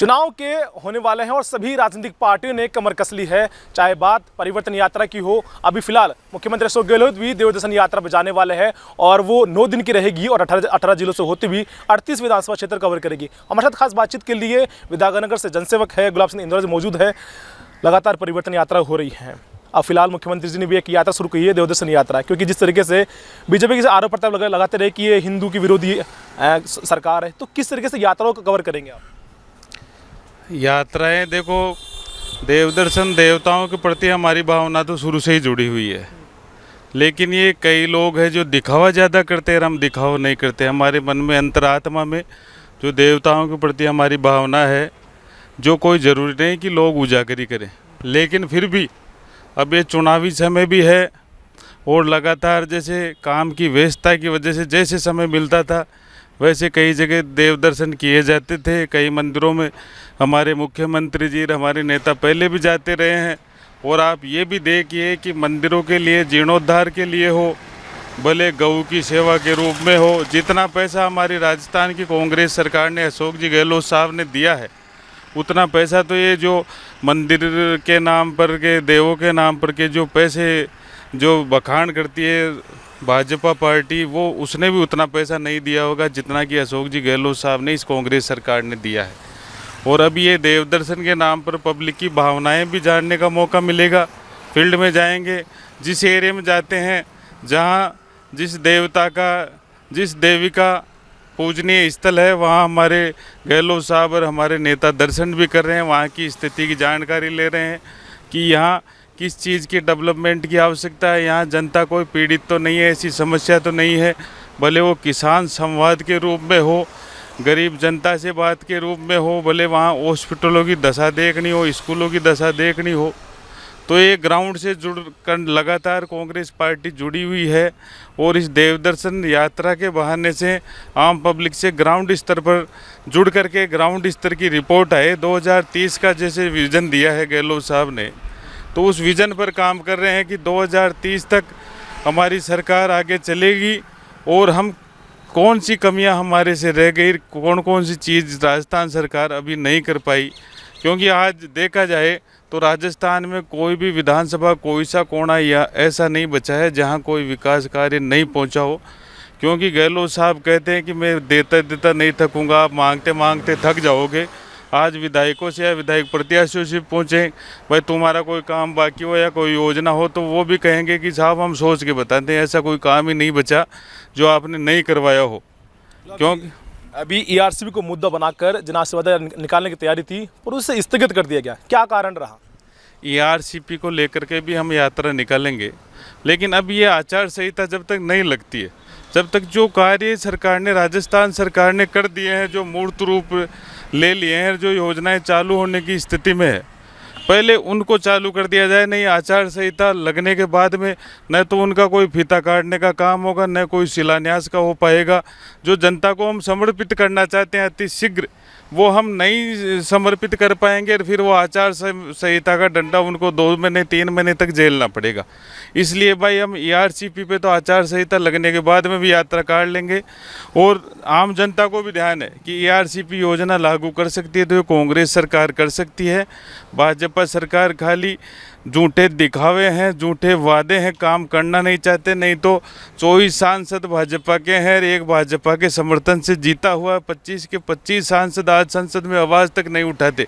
चुनाव के होने वाले हैं और सभी राजनीतिक पार्टियों ने कमर कस ली है, चाहे बात परिवर्तन यात्रा की हो। अभी फिलहाल मुख्यमंत्री अशोक गहलोत भी देवदर्शन यात्रा पर जाने वाले हैं और वो 9 दिन की रहेगी और 18 जिलों से होती हुई 38 विधानसभा क्षेत्र कवर करेगी। हमारे साथ खास बातचीत के लिए विद्यानगर से जनसेवक है गुलाब सिंह इंदौर मौजूद है। लगातार परिवर्तन यात्रा हो रही है। अब फिलहाल मुख्यमंत्री जी ने भी एक यात्रा शुरू की है, देवदर्शन यात्रा, क्योंकि जिस तरीके से बीजेपी के आरोप प्रत्यारोप लगाते रहे कि ये हिंदू की विरोधी सरकार है, तो किस तरीके से यात्राओं को कवर करेंगे आप? यात्राएं देखो, देवदर्शन देवताओं के प्रति हमारी भावना तो शुरू से ही जुड़ी हुई है, लेकिन ये कई लोग हैं जो दिखावा ज़्यादा करते हैं और हम दिखावा नहीं करते। हमारे मन में अंतरात्मा में जो देवताओं के प्रति हमारी भावना है, जो कोई ज़रूरी नहीं कि लोग उजागरी करें, लेकिन फिर भी अब ये चुनावी समय भी है और लगातार जैसे काम की व्यस्तता की वजह से जैसे समय मिलता था वैसे कई जगह देव दर्शन किए जाते थे। कई मंदिरों में हमारे मुख्यमंत्री जी और हमारे नेता पहले भी जाते रहे हैं। और आप ये भी देखिए कि मंदिरों के लिए जीर्णोद्धार के लिए हो, भले गऊ की सेवा के रूप में हो, जितना पैसा हमारी राजस्थान की कांग्रेस सरकार ने अशोक जी गहलोत साहब ने दिया है, उतना पैसा तो ये जो मंदिर के नाम पर के देवों के नाम पर के जो पैसे जो बखान करती है भाजपा पार्टी, वो उसने भी उतना पैसा नहीं दिया होगा जितना कि अशोक जी गहलोत साहब ने इस कांग्रेस सरकार ने दिया है। और अब ये देवदर्शन के नाम पर पब्लिक की भावनाएं भी जानने का मौका मिलेगा। फील्ड में जाएंगे, जिस एरिया में जाते हैं जहाँ जिस देवता का जिस देवी का पूजनीय स्थल है, वहाँ हमारे गहलोत साहब और हमारे नेता दर्शन भी कर रहे हैं, वहाँ की स्थिति की जानकारी ले रहे हैं कि यहाँ किस चीज़ की डेवलपमेंट की आवश्यकता है, यहाँ जनता कोई पीड़ित तो नहीं है, ऐसी समस्या तो नहीं है, भले वो किसान संवाद के रूप में हो, गरीब जनता से बात के रूप में हो, भले वहाँ हॉस्पिटलों की दशा देखनी हो, स्कूलों की दशा देखनी हो। तो ये ग्राउंड से जुड़ कर लगातार कांग्रेस पार्टी जुड़ी हुई है और इस देवदर्शन यात्रा के बहाने से आम पब्लिक से ग्राउंड स्तर पर जुड़ करके ग्राउंड स्तर की रिपोर्ट आए। 2030 का जैसे विज़न दिया है गहलोत साहब ने, तो उस विज़न पर काम कर रहे हैं कि 2030 तक हमारी सरकार आगे चलेगी और हम कौन सी कमियां हमारे से रह गई, कौन कौन सी चीज़ राजस्थान सरकार अभी नहीं कर पाई। क्योंकि आज देखा जाए तो राजस्थान में कोई भी विधानसभा कोई सा कोना या ऐसा नहीं बचा है जहां कोई विकास कार्य नहीं पहुंचा हो। क्योंकि गहलोत साहब कहते हैं कि मैं देता देता नहीं थकूंगा, आप मांगते मांगते थक जाओगे। आज विधायकों से या विधायक प्रत्याशियों से पूछें भाई तुम्हारा कोई काम बाकी हो या कोई योजना हो, तो वो भी कहेंगे कि साहब हम सोच के बताते हैं, ऐसा कोई काम ही नहीं बचा जो आपने नहीं करवाया हो। क्योंकि अभी ईआरसीबी को मुद्दा बनाकर जनादेश निकालने की तैयारी थी पर उससे स्थगित कर दिया गया, क्या कारण रहा? ईआरसीपी को लेकर के भी हम यात्रा निकालेंगे, लेकिन अब ये आचार संहिता जब तक नहीं लगती है, जब तक जो कार्य सरकार ने राजस्थान सरकार ने कर दिए हैं, जो मूर्त रूप ले लिए हैं, जो योजनाएं चालू होने की स्थिति में है, पहले उनको चालू कर दिया जाए। नहीं आचार संहिता लगने के बाद में न तो उनका कोई फीता काटने का काम होगा, न कोई शिलान्यास का हो पाएगा। जो जनता को हम समर्पित करना चाहते हैं अति शीघ्र, वो हम नहीं समर्पित कर पाएंगे और फिर वो आचार संहिता का डंडा उनको 2 महीने 3 महीने तक झेलना पड़ेगा। इसलिए भाई हम ईआरसीपी पे तो आचार संहिता लगने के बाद में भी यात्रा काट लेंगे। और आम जनता को भी ध्यान है कि ईआरसीपी योजना लागू कर सकती है तो ये कांग्रेस सरकार कर सकती है। भाजपा सरकार खाली झूठे दिखावे हैं, झूठे वादे हैं, काम करना नहीं चाहते। नहीं तो 24 सांसद भाजपा के हैं, एक भाजपा के समर्थन से जीता हुआ 25 के 25 सांसद आज संसद में आवाज़ तक नहीं उठाते।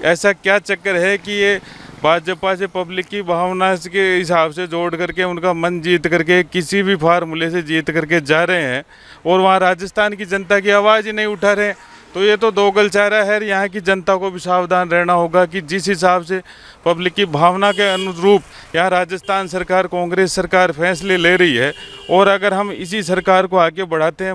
ऐसा क्या चक्कर है कि ये भाजपा से पब्लिक की भावना के हिसाब से जोड़ करके उनका मन जीत करके किसी भी फार्मूले से जीत करके जा रहे हैं और वहाँ राजस्थान की जनता की आवाज़ ही नहीं उठा रहे हैं। तो ये तो दोगलचारा है। यहाँ की जनता को भी सावधान रहना होगा कि जिस हिसाब से पब्लिक की भावना के अनुरूप यहाँ राजस्थान सरकार कांग्रेस सरकार फैसले ले रही है और अगर हम इसी सरकार को आगे बढ़ाते हैं,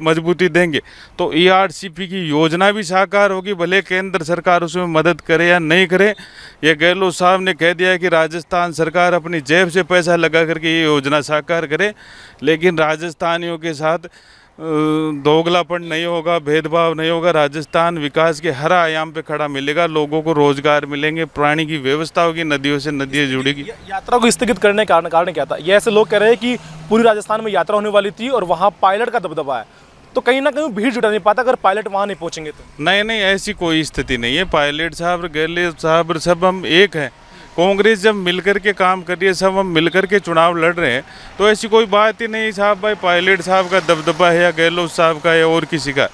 मजबूती देंगे, तो ईआरसीपी की योजना भी साकार होगी। भले केंद्र सरकार उसमें मदद करे या नहीं करे, ये गहलोत साहब ने कह दिया है कि राजस्थान सरकार अपनी जेब से पैसा लगा करके ये योजना साकार करे, लेकिन राजस्थानियों के साथ दोगलापन नहीं होगा, भेदभाव नहीं होगा। राजस्थान विकास के हर आयाम पे खड़ा मिलेगा, लोगों को रोजगार मिलेंगे, पानी की व्यवस्था होगी, नदियों से नदियाँ जुड़ेगी। यात्रा को स्थगित करने का कारण क्या था? ये ऐसे लोग कह रहे हैं कि पूरी राजस्थान में यात्रा होने वाली थी और वहाँ पायलट का दबदबा है, तो कहीं ना कहीं भीड़ जुटा नहीं पाता अगर पायलट वहाँ नहीं पहुँचेंगे तो। नहीं नहीं, ऐसी कोई स्थिति नहीं है। पायलट साहब, गहलोत साहब, सब हम एक हैं। कांग्रेस जब मिलकर के काम कर रही है, सब हम मिलकर के चुनाव लड़ रहे हैं, तो ऐसी कोई बात ही नहीं साहब भाई पायलट साहब का दबदबा है या गहलोत साहब का या और किसी का।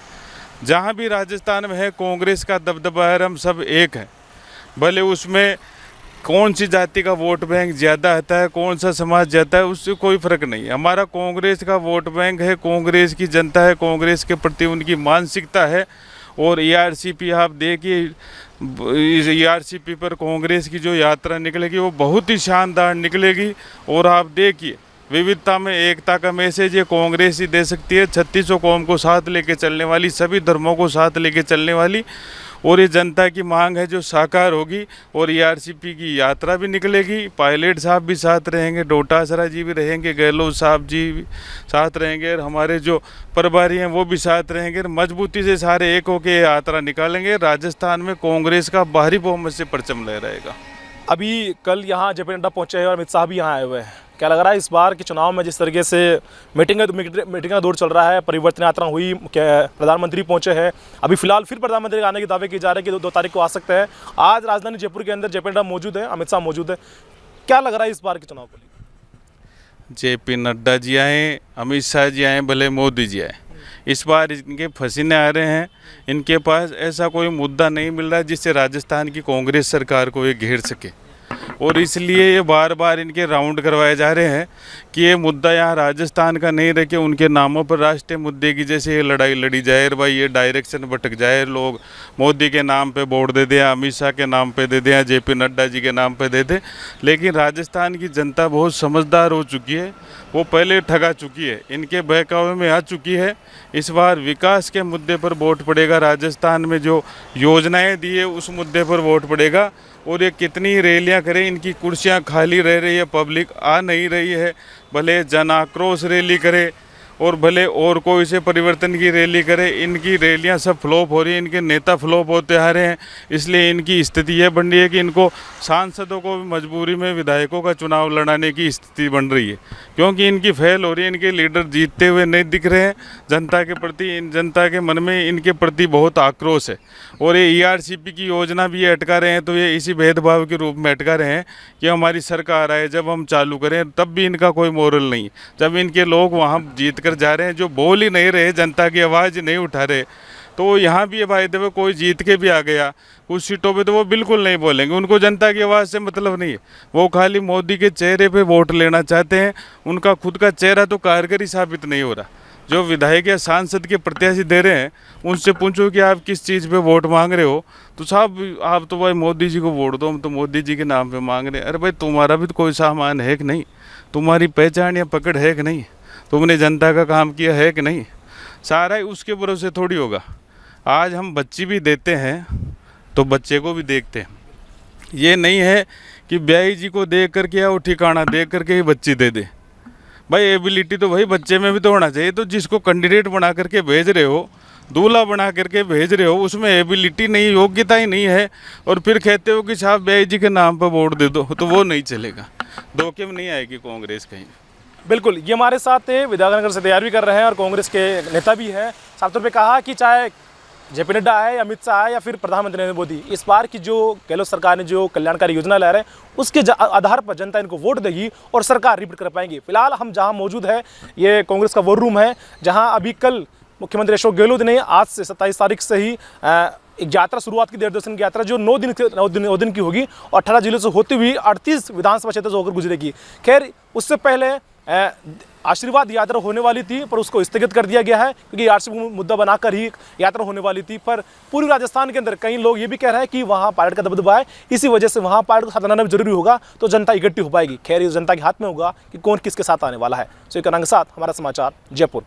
जहाँ भी राजस्थान में है कांग्रेस का दबदबा है, हम सब एक हैं। भले उसमें कौन सी जाति का वोट बैंक ज़्यादा आता है, कौन सा समाज ज़्यादा है, उससे कोई फ़र्क नहीं है। हमारा कांग्रेस का वोट बैंक है, कांग्रेस की जनता है, कांग्रेस के प्रति उनकी मानसिकता है। और ERCP आप देखिए, इस ERCP पर कांग्रेस की जो यात्रा निकलेगी वो बहुत ही शानदार निकलेगी। और आप देखिए, विविधता में एकता का मैसेज ये कांग्रेस ही दे सकती है। 3600 कौम को साथ लेके चलने वाली, सभी धर्मों को साथ लेके चलने वाली, और ये जनता की मांग है जो साकार होगी। और ERCP की यात्रा भी निकलेगी, पायलट साहब भी साथ रहेंगे, डोटासरा जी भी रहेंगे, गहलोत साहब जी भी साथ रहेंगे, और हमारे जो प्रभारी हैं वो भी साथ रहेंगे। मजबूती से सारे एक होकर यात्रा निकालेंगे। राजस्थान में कांग्रेस का भारी बहुमत से परचम लहराएगा। अभी कल यहाँ JP नड्डा पहुँचे हैं और अमित शाह भी यहाँ आए हुए हैं। क्या लग रहा है इस बार के चुनाव में जिस तरीके से मीटिंग का दौर चल रहा है, परिवर्तन यात्रा हुई, प्रधानमंत्री पहुंचे हैं, अभी फिलहाल फिर प्रधानमंत्री आने के दावे किए जा रहे हैं कि 2 तारीख को आ सकते हैं। आज राजधानी जयपुर के अंदर JP नड्डा मौजूद है, अमित शाह मौजूद है। क्या लग रहा है इस बार के चुनाव को लेकर? JP नड्डा जी आए, अमित शाह जी आए, भले मोदी जी आए, इस बार इनके पसीने आ रहे हैं। इनके पास ऐसा कोई मुद्दा नहीं मिल रहा है जिससे राजस्थान की कांग्रेस सरकार को ये घेर सके, और इसलिए ये बार बार इनके राउंड करवाए जा रहे हैं कि ये मुद्दा यहाँ राजस्थान का नहीं रह के उनके नामों पर राष्ट्रीय मुद्दे की जैसे ये लड़ाई लड़ी जाए, भाई ये डायरेक्शन भटक जाए, लोग मोदी के नाम पे वोट दे दें, अमित शाह के नाम पे दे दें, JP नड्डा जी के नाम पे दे दें। लेकिन राजस्थान की जनता बहुत समझदार हो चुकी है, वो पहले ठगा चुकी है, इनके बहकावे में आ चुकी है। इस बार विकास के मुद्दे पर वोट पड़ेगा, राजस्थान में जो योजनाएं दी है उस मुद्दे पर वोट पड़ेगा। और ये कितनी रैलियां करें, इनकी कुर्सियां खाली रह रही है, पब्लिक आ नहीं रही है। भले जन आक्रोश रैली करे और भले और कोई से परिवर्तन की रैली करे, इनकी रैलियां सब फ्लॉप हो रही हैं, इनके नेता फ्लॉप होते आ रहे हैं। इसलिए इनकी स्थिति यह बन रही है कि इनको सांसदों को भी मजबूरी में विधायकों का चुनाव लड़ाने की स्थिति बन रही है, क्योंकि इनकी फेल हो रही है। इनके लीडर जीतते हुए नहीं दिख रहे हैं। जनता के प्रति, इन जनता के मन में इनके प्रति बहुत आक्रोश है। और ये ERCP की योजना भी ये अटका रहे हैं, तो ये इसी भेदभाव के रूप में अटका रहे हैं कि हमारी सरकार आए, जब हम चालू करें तब भी इनका कोई मोरल नहीं। जब इनके लोग वहाँ जीत कर जा रहे हैं, जो बोल ही नहीं रहे, जनता की आवाज़ नहीं उठा रहे, तो यहाँ भी ये भाई देवे कोई जीत के भी आ गया कुछ सीटों पे तो वो बिल्कुल नहीं बोलेंगे। उनको जनता की आवाज़ से मतलब नहीं है, वो खाली मोदी के चेहरे पे वोट लेना चाहते हैं। उनका खुद का चेहरा तो कारगर साबित नहीं हो रहा। जो विधायक या सांसद के प्रत्याशी दे रहे हैं उनसे पूछो कि आप किस चीज़ पे वोट मांग रहे हो, तो साहब आप तो भाई मोदी जी को वोट दो, हम तो मोदी जी के नाम पे मांग रहे हैं। अरे भाई तुम्हारा भी तो कोई सामान है कि नहीं, तुम्हारी पहचान या पकड़ है कि नहीं, तुमने जनता का काम किया है कि नहीं, सारा ही उसके भरोसे थोड़ी होगा। आज हम बच्ची भी देते हैं तो बच्चे को भी देखते हैं। ये नहीं है कि ब्याई जी को देख करके या वो ठिकाना देख करके ही बच्ची दे दे। भाई एबिलिटी तो भाई बच्चे में भी तो होना चाहिए। तो जिसको कैंडिडेट बना करके भेज रहे हो, दूल्हा बना करके भेज रहे हो, उसमें एबिलिटी नहीं, योग्यता ही नहीं है, और फिर कहते हो कि साहब ब्याई जी के नाम पर वोट दे दो, तो वो नहीं चलेगा। धोखे में नहीं आएगी कांग्रेस कहीं। बिल्कुल, ये हमारे साथ विद्यानगर से तैयार भी कर रहे हैं और कांग्रेस के नेता भी हैं। साफ तौर पे कहा कि चाहे JP नड्डा आए, अमित शाह आए या फिर प्रधानमंत्री नरेंद्र मोदी, इस बार की जो गहलोत सरकार ने जो कल्याणकारी योजना ला रहे हैं उसके आधार पर जनता इनको वोट देगी और सरकार रिपीट कर पाएंगी। फिलहाल हम जहां मौजूद है, ये कांग्रेस का वॉर रूम है, जहां अभी कल मुख्यमंत्री अशोक गहलोत ने आज से 27 तारीख से ही एक यात्रा शुरुआत की, देवदर्शन की यात्रा, जो 9 दिन की होगी और 18 जिलों से होती हुई 38 विधानसभा क्षेत्र से होकर गुजरेगी। खैर, उससे पहले आशीर्वाद यात्रा होने वाली थी, पर उसको स्थगित कर दिया गया है क्योंकि ERCP मुद्दा बनाकर ही यात्रा होने वाली थी। पर पूर्वी राजस्थान के अंदर कई लोग ये भी कह रहे हैं कि वहाँ पायलट का दबदबा है, इसी वजह से वहाँ पायलट को साथ आना भी जरूरी होगा, तो जनता इकट्ठी हो पाएगी। खैर, ये जनता के हाथ में होगा कि कौन किसके साथ आने वाला है। सो एक रंग साथ हमारा समाचार जयपुर।